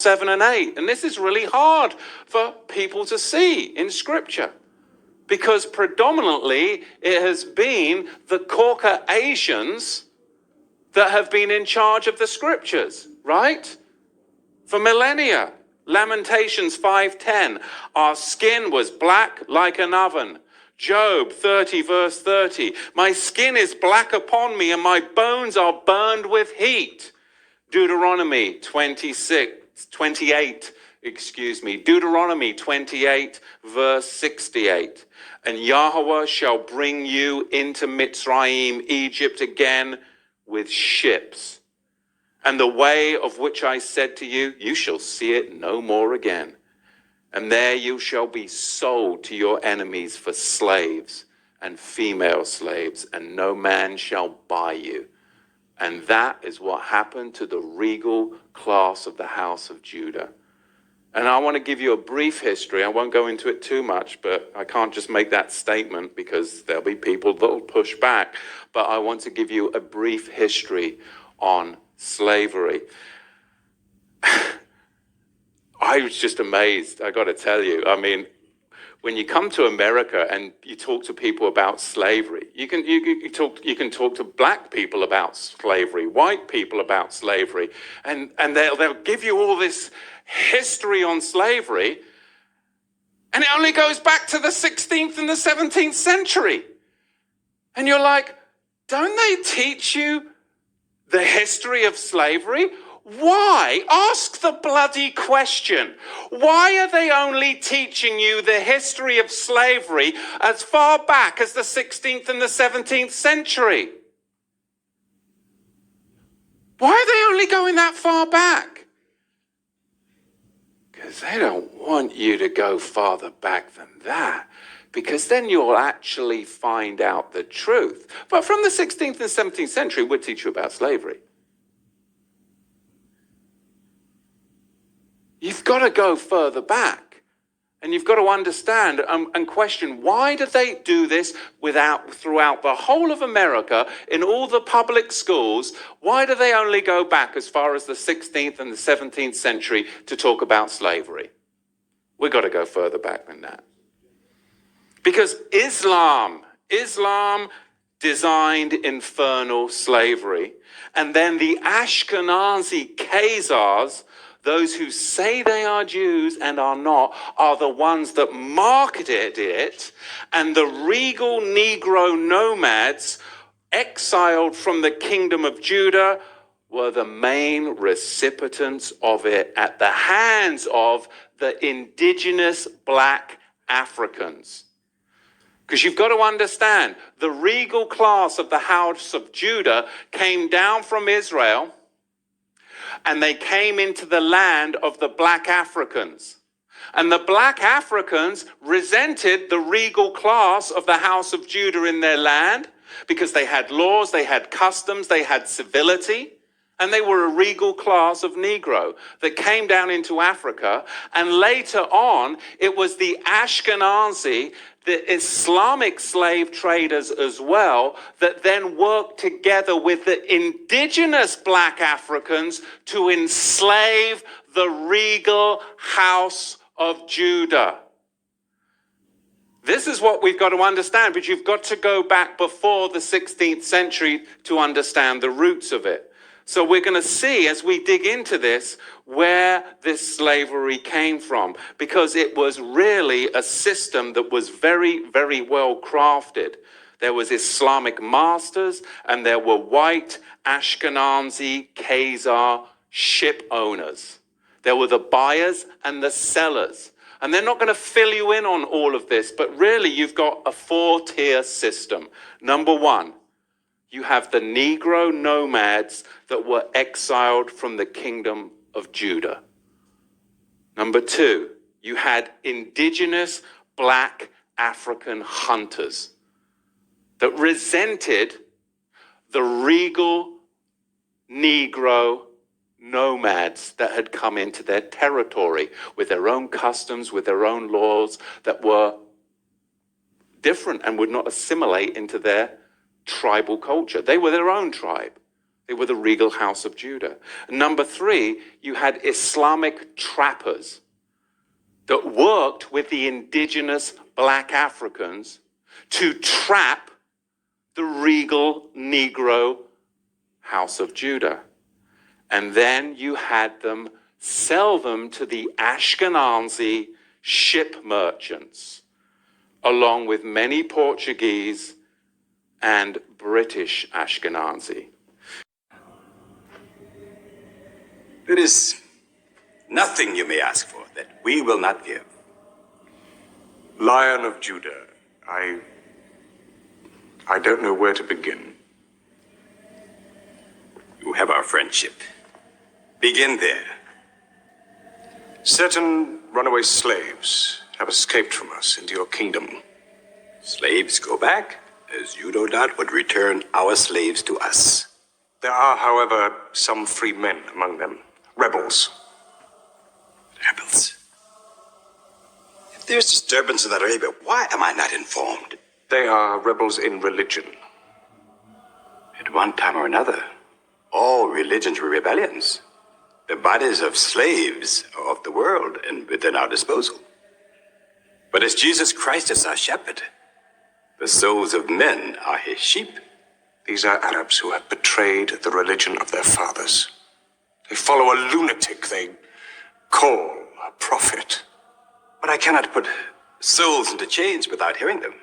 7 and 8. And this is really hard for people to see in Scripture, because predominantly it has been the Caucasians that have been in charge of the Scriptures, right? For millennia. Lamentations 5:10, our skin was black like an oven. Job 30 verse 30, my skin is black upon me and my bones are burned with heat. Deuteronomy 28, Deuteronomy 28 verse 68, and Yahweh shall bring you into Mitzrayim, Egypt again with ships. And the way of which I said to you, you shall see it no more again. And there you shall be sold to your enemies for slaves and female slaves, and no man shall buy you. And that is what happened to the regal class of the house of Judah. And I want to give you a brief history. I won't go into it too much, but I can't just make that statement because there'll be people that will push back. But I want to give you a brief history on slavery. I was just amazed, I got to tell you. I mean, when you come to America and you talk to people about slavery, you can talk to black people about slavery, white people about slavery, and they'll give you all this history on slavery, and it only goes back to the 16th and the 17th century. And you're like, don't they teach you the history of slavery? Why? Ask the bloody question. Why are they only teaching you the history of slavery as far back as the 16th and the 17th century? Why are they only going that far back? Because they don't want you to go farther back than that, because then you'll actually find out the truth. But from the 16th and 17th century, we'll teach you about slavery. You've got to go further back, and you've got to understand and question, why do they do this throughout the whole of America in all the public schools? Why do they only go back as far as the 16th and the 17th century to talk about slavery? We've got to go further back than that. Because Islam designed infernal slavery, and then the Ashkenazi Khazars, those who say they are Jews and are not, are the ones that marketed it, and the regal Negro nomads exiled from the kingdom of Judah were the main recipients of it at the hands of the indigenous black Africans. Because you've got to understand, the regal class of the house of Judah came down from Israel, and they came into the land of the black Africans. And the black Africans resented the regal class of the house of Judah in their land, because they had laws, they had customs, they had civility, and they were a regal class of Negro that came down into Africa. And later on, it was the Ashkenazi, the Islamic slave traders as well, that then worked together with the indigenous black Africans to enslave the regal house of Judah. This is what we've got to understand, but you've got to go back before the 16th century to understand the roots of it. So we're going to see, as we dig into this, where this slavery came from, because it was really a system that was very, very well crafted. There was Islamic masters, and there were white Ashkenazi Khazar ship owners. There were the buyers and the sellers. And they're not going to fill you in on all of this, but really you've got a 4-tier system. Number one, you have the Negro nomads that were exiled from the kingdom of Judah. Number two, you had indigenous black African hunters that resented the regal Negro nomads that had come into their territory with their own customs, with their own laws that were different and would not assimilate into their tribal culture. They were their own tribe. They were the regal house of Judah. Number three, you had Islamic trappers that worked with the indigenous black Africans to trap the regal Negro house of Judah. And then you had them sell them to the Ashkenazi ship merchants, along with many Portuguese and British Ashkenazi. There is nothing you may ask for that we will not give. Lion of Judah, I don't know where to begin. You have our friendship. Begin there. Certain runaway slaves have escaped from us into your kingdom. Slaves go back, as you no doubt would return our slaves to us. There are, however, some free men among them, rebels. Rebels? If there's disturbance in Arabia, why am I not informed? They are rebels in religion. At one time or another, all religions were rebellions. The bodies of slaves are of the world and within our disposal. But as Jesus Christ is our shepherd, the souls of men are his sheep. These are Arabs who have betrayed the religion of their fathers. They follow a lunatic they call a prophet. But I cannot put souls into chains without hearing them.